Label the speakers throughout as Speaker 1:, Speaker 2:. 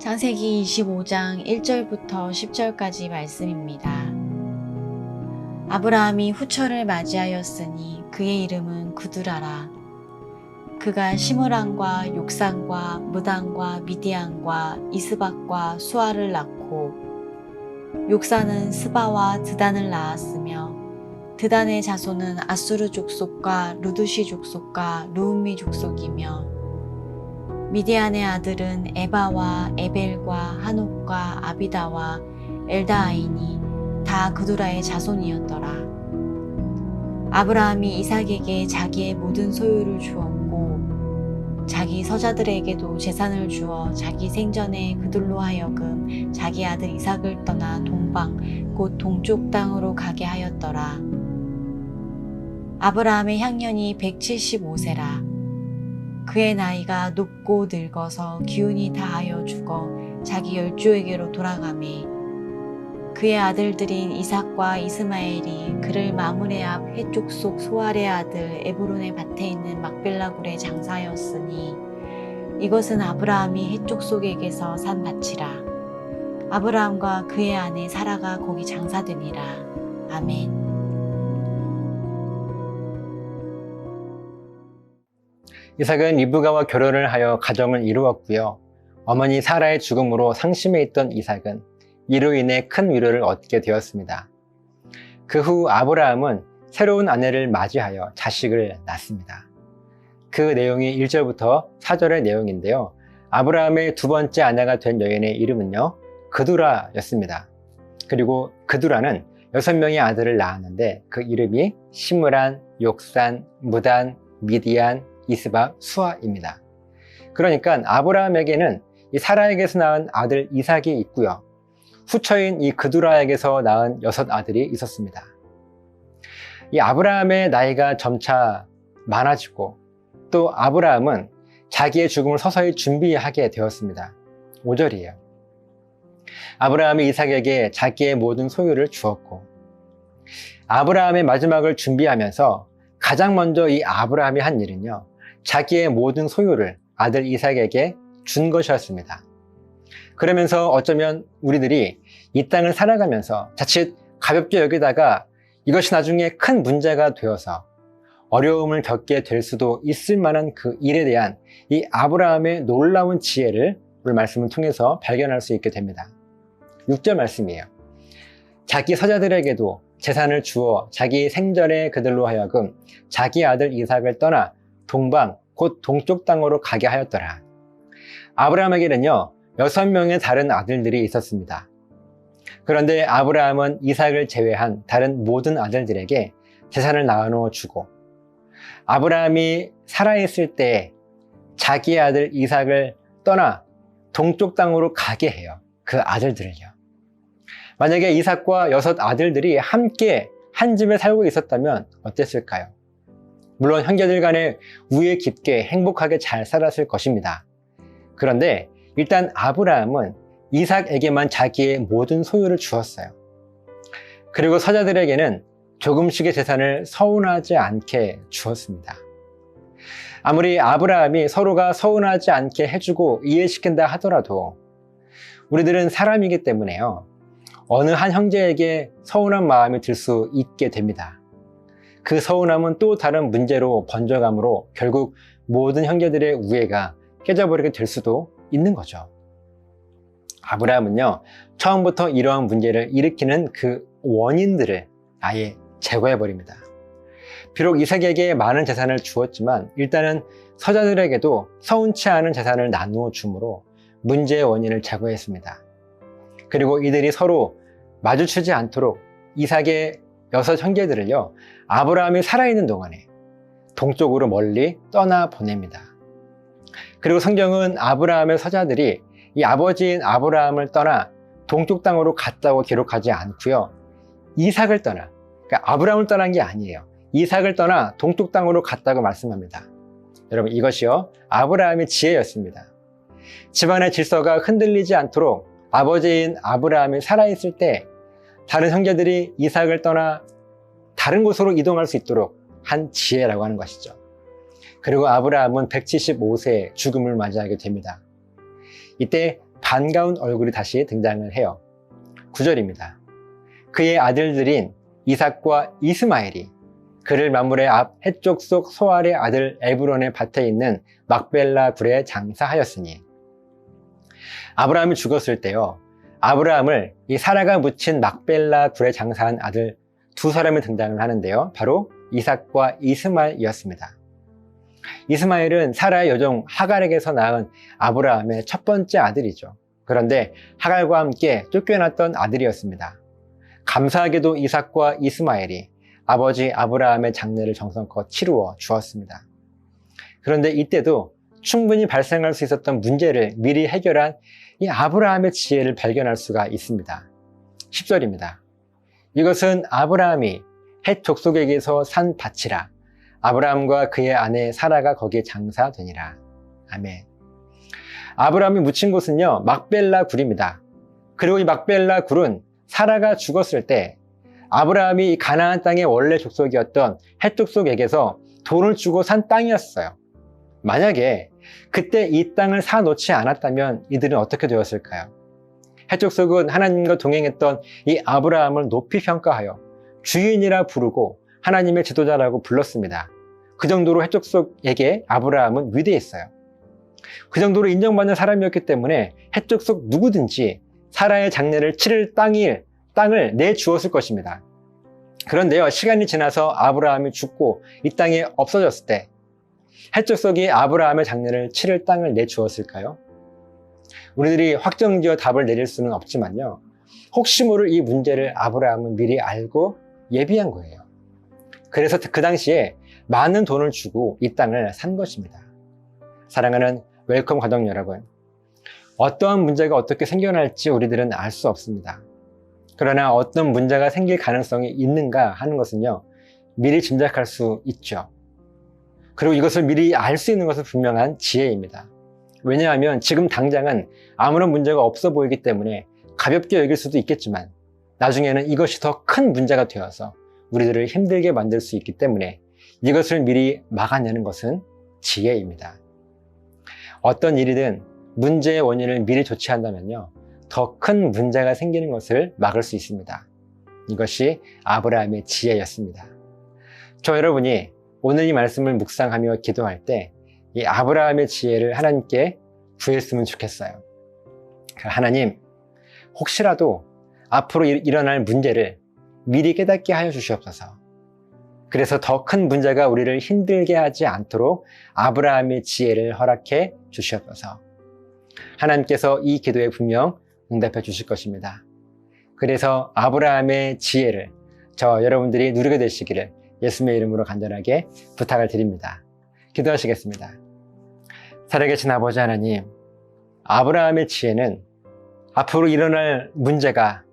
Speaker 1: 창세기 25장 1절부터 10절까지 말씀입니다. 아브라함이 후처를 맞이하였으니 그의 이름은 그두라라. 그가 시므란과 욕산과 무단과 미디안과 이스박과 수아를 낳고 욕산은 스바와 드단을 낳았으며 드단의 자손은 아수르 족속과 루두시 족속과 루음미 족속이며 미디안의 아들은 에바와 에벨과 한옥과 아비다와 엘다아이니 다 그두라의 자손이었더라. 아브라함이 이삭에게 자기의 모든 소유를 주었고 자기 서자들에게도 재산을 주어 자기 생전에 그들로 하여금 자기 아들 이삭을 떠나 동방 곧 동쪽 땅으로 가게 하였더라. 아브라함의 향년이 175세라. 그의 나이가 높고 늙어서 기운이 다하여 죽어 자기 열조에게로 돌아가매 그의 아들들인 이삭과 이스마엘이 그를 마므레 앞 해족속 소알의 아들 에브론의 밭에 있는 막벨라 굴에 장사하였으니 이것은 아브라함이 해족속에게서 산 밭이라. 아브라함과 그의 아내 사라가 거기 장사되니라. 아멘.
Speaker 2: 이삭은 리브가와 결혼을 하여 가정을 이루었고요. 어머니 사라의 죽음으로 상심해 있던 이삭은 이로 인해 큰 위로를 얻게 되었습니다. 그 후 아브라함은 새로운 아내를 맞이하여 자식을 낳습니다. 그 내용이 1절부터 4절의 내용인데요. 아브라함의 두 번째 아내가 된 여인의 이름은요, 그두라였습니다. 그리고 그두라는 6명의 아들을 낳았는데 그 이름이 시므란, 욕산, 무단, 미디안, 이스박, 수아입니다. 그러니까 아브라함에게는 이 사라에게서 낳은 아들 이삭이 있고요. 후처인 이 그두라에게서 낳은 6 아들이 있었습니다. 이 아브라함의 나이가 점차 많아지고 또 아브라함은 자기의 죽음을 서서히 준비하게 되었습니다. 5절이에요. 아브라함이 이삭에게 자기의 모든 소유를 주었고 아브라함의 마지막을 준비하면서 가장 먼저 이 아브라함이 한 일은요, 자기의 모든 소유를 아들 이삭에게 준 것이었습니다. 그러면서 어쩌면 우리들이 이 땅을 살아가면서 자칫 가볍게 여기다가 이것이 나중에 큰 문제가 되어서 어려움을 겪게 될 수도 있을 만한 그 일에 대한 이 아브라함의 놀라운 지혜를 오늘 말씀을 통해서 발견할 수 있게 됩니다. 6절 말씀이에요. 자기 서자들에게도 재산을 주어 자기 생전에 그들로 하여금 자기 아들 이삭을 떠나 동방 곧 동쪽 땅으로 가게 하였더라. 아브라함에게는요 6명의 다른 아들들이 있었습니다. 그런데 아브라함은 이삭을 제외한 다른 모든 아들들에게 재산을 나누어 주고 아브라함이 살아있을 때 자기의 아들 이삭을 떠나 동쪽 땅으로 가게 해요. 그 아들들을요. 만약에 이삭과 6 아들들이 함께 한 집에 살고 있었다면 어땠을까요? 물론 형제들 간에 우애 깊게 행복하게 잘 살았을 것입니다. 그런데 일단 아브라함은 이삭에게만 자기의 모든 소유를 주었어요. 그리고 서자들에게는 조금씩의 재산을 서운하지 않게 주었습니다. 아무리 아브라함이 서로가 서운하지 않게 해주고 이해시킨다 하더라도 우리들은 사람이기 때문에요, 어느 한 형제에게 서운한 마음이 들 수 있게 됩니다. 그 서운함은 또 다른 문제로 번져가므로 결국 모든 형제들의 우애가 깨져버리게 될 수도 있는 거죠. 아브라함은요, 처음부터 이러한 문제를 일으키는 그 원인들을 아예 제거해버립니다. 비록 이삭에게 많은 재산을 주었지만 일단은 서자들에게도 서운치 않은 재산을 나누어 주므로 문제의 원인을 제거했습니다. 그리고 이들이 서로 마주치지 않도록 이삭의 6 형제들을요, 아브라함이 살아있는 동안에 동쪽으로 멀리 떠나 보냅니다. 그리고 성경은 아브라함의 서자들이 이 아버지인 아브라함을 떠나 동쪽 땅으로 갔다고 기록하지 않고요, 이삭을 떠나, 그러니까 아브라함을 떠난 게 아니에요. 이삭을 떠나 동쪽 땅으로 갔다고 말씀합니다. 여러분, 이것이요 아브라함의 지혜였습니다. 집안의 질서가 흔들리지 않도록 아버지인 아브라함이 살아있을 때 다른 형제들이 이삭을 떠나 다른 곳으로 이동할 수 있도록 한 지혜라고 하는 것이죠. 그리고 아브라함은 175세에 죽음을 맞이하게 됩니다. 이때 반가운 얼굴이 다시 등장을 해요. 9절입니다. 그의 아들들인 이삭과 이스마엘이 그를 마물의 앞 해쪽 속 소알의 아들 에브론의 밭에 있는 막벨라 굴에 장사하였으니. 아브라함이 죽었을 때요, 아브라함을 이 사라가 묻힌 막벨라 굴에 장사한 아들 두 사람이 등장을 하는데요, 바로 이삭과 이스마엘이었습니다. 이스마엘은 사라의 여종 하갈에게서 낳은 아브라함의 첫 번째 아들이죠. 그런데 하갈과 함께 쫓겨났던 아들이었습니다. 감사하게도 이삭과 이스마엘이 아버지 아브라함의 장례를 정성껏 치루어 주었습니다. 그런데 이때도 충분히 발생할 수 있었던 문제를 미리 해결한 이 아브라함의 지혜를 발견할 수가 있습니다. 10절입니다. 이것은 아브라함이 헷 족속에게서 산 밭이라. 아브라함과 그의 아내 사라가 거기에 장사되니라. 아멘. 아브라함이 묻힌 곳은요, 막벨라 굴입니다. 그리고 이 막벨라 굴은 사라가 죽었을 때 아브라함이 가나안 땅의 원래 족속이었던 헷 족속에게서 돈을 주고 산 땅이었어요. 만약에 그때 이 땅을 사놓지 않았다면 이들은 어떻게 되었을까요? 헷 족속은 하나님과 동행했던 이 아브라함을 높이 평가하여 주인이라 부르고 하나님의 지도자라고 불렀습니다. 그 정도로 헷 족속에게 아브라함은 위대했어요. 그 정도로 인정받는 사람이었기 때문에 헷 족속 누구든지 사라의 장례를 치를 땅을 내주었을 것입니다. 그런데요, 시간이 지나서 아브라함이 죽고 이 땅에 없어졌을 때 헷 족속이 아브라함의 장례를 치를 땅을 내주었을까요? 우리들이 확정지어 답을 내릴 수는 없지만요, 혹시 모를 이 문제를 아브라함은 미리 알고 예비한 거예요. 그래서 그 당시에 많은 돈을 주고 이 땅을 산 것입니다. 사랑하는 웰컴 가족 여러분, 어떠한 문제가 어떻게 생겨날지 우리들은 알 수 없습니다. 그러나 어떤 문제가 생길 가능성이 있는가 하는 것은요, 미리 짐작할 수 있죠. 그리고 이것을 미리 알 수 있는 것은 분명한 지혜입니다. 왜냐하면 지금 당장은 아무런 문제가 없어 보이기 때문에 가볍게 여길 수도 있겠지만 나중에는 이것이 더 큰 문제가 되어서 우리들을 힘들게 만들 수 있기 때문에 이것을 미리 막아내는 것은 지혜입니다. 어떤 일이든 문제의 원인을 미리 조치한다면요, 더 큰 문제가 생기는 것을 막을 수 있습니다. 이것이 아브라함의 지혜였습니다. 저 여러분이 오늘 이 말씀을 묵상하며 기도할 때 이 아브라함의 지혜를 하나님께 구했으면 좋겠어요. 하나님, 혹시라도 앞으로 일어날 문제를 미리 깨닫게 하여 주시옵소서. 그래서 더 큰 문제가 우리를 힘들게 하지 않도록 아브라함의 지혜를 허락해 주시옵소서. 하나님께서 이 기도에 분명 응답해 주실 것입니다. 그래서 아브라함의 지혜를 저 여러분들이 누리게 되시기를 예수님의 이름으로 간절하게 부탁을 드립니다. 기도하시겠습니다. 살아계신 아버지 하나님, 아브라함의 지혜는 앞으로 일어날 문제가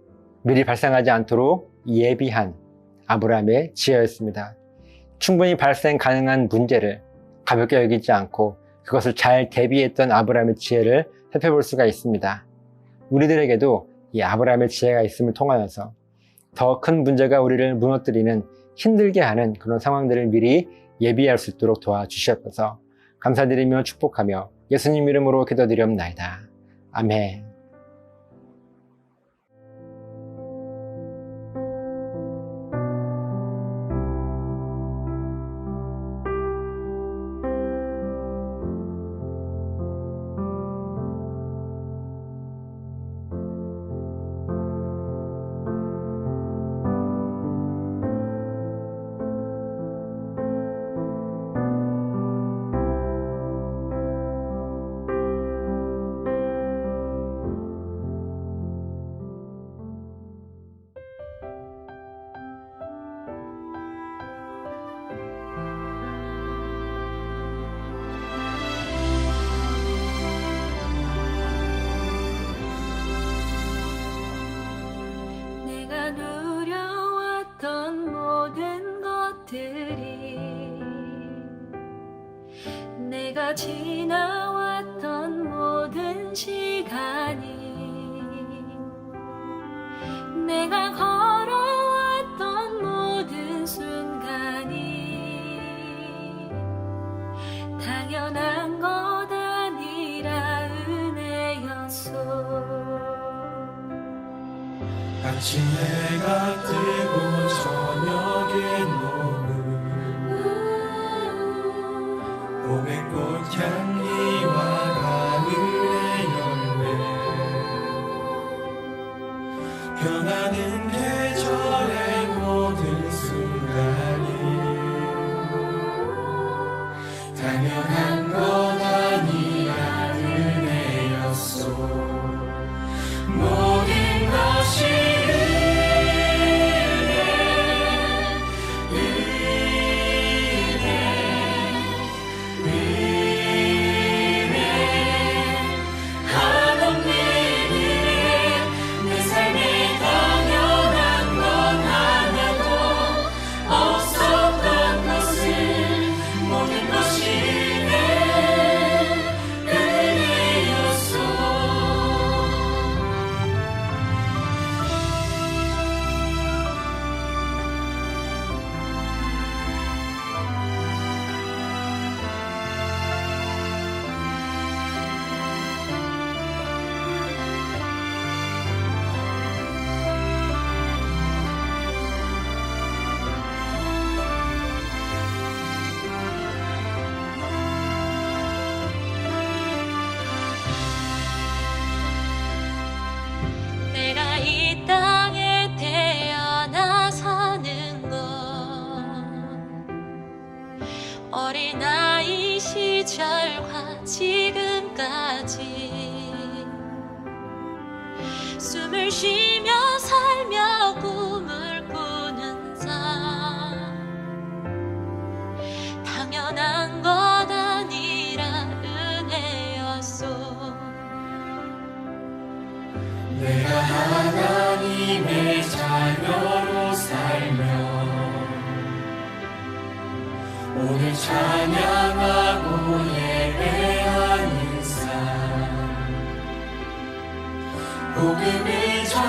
Speaker 2: 미리 발생하지 않도록 예비한 아브라함의 지혜였습니다. 충분히 발생 가능한 문제를 가볍게 여기지 않고 그것을 잘 대비했던 아브라함의 지혜를 살펴볼 수가 있습니다. 우리들에게도 이 아브라함의 지혜가 있음을 통하여서 더 큰 문제가 우리를 무너뜨리는 힘들게 하는 그런 상황들을 미리 예비할 수 있도록 도와주시옵소서. 감사드리며 축복하며 예수님 이름으로 기도드리옵나이다. 아멘.
Speaker 3: 내가 누려왔던 모든 것들이, 내가 지나왔던 모든 시간이, 내가 걸어왔던 모든 순간이 당연한 것 아니라 은혜였소.
Speaker 4: 아침해가 뜨고 저녁에 노을 봄의 꽃향기와 가을의 열매 변하는 계절의 모든 순간이 당연한 것 아니라 은혜였소 모든 것이
Speaker 3: 내가 이 땅에 태어나 사는 것 어린아이 시절과 지금까지 숨을 쉬며 살며 꿈을 꾸는 삶 당연한 것 아니라 은혜였소
Speaker 4: 내가 하나님의 자녀로 살며 오늘 찬양하고 예배하는 삶 복음을 전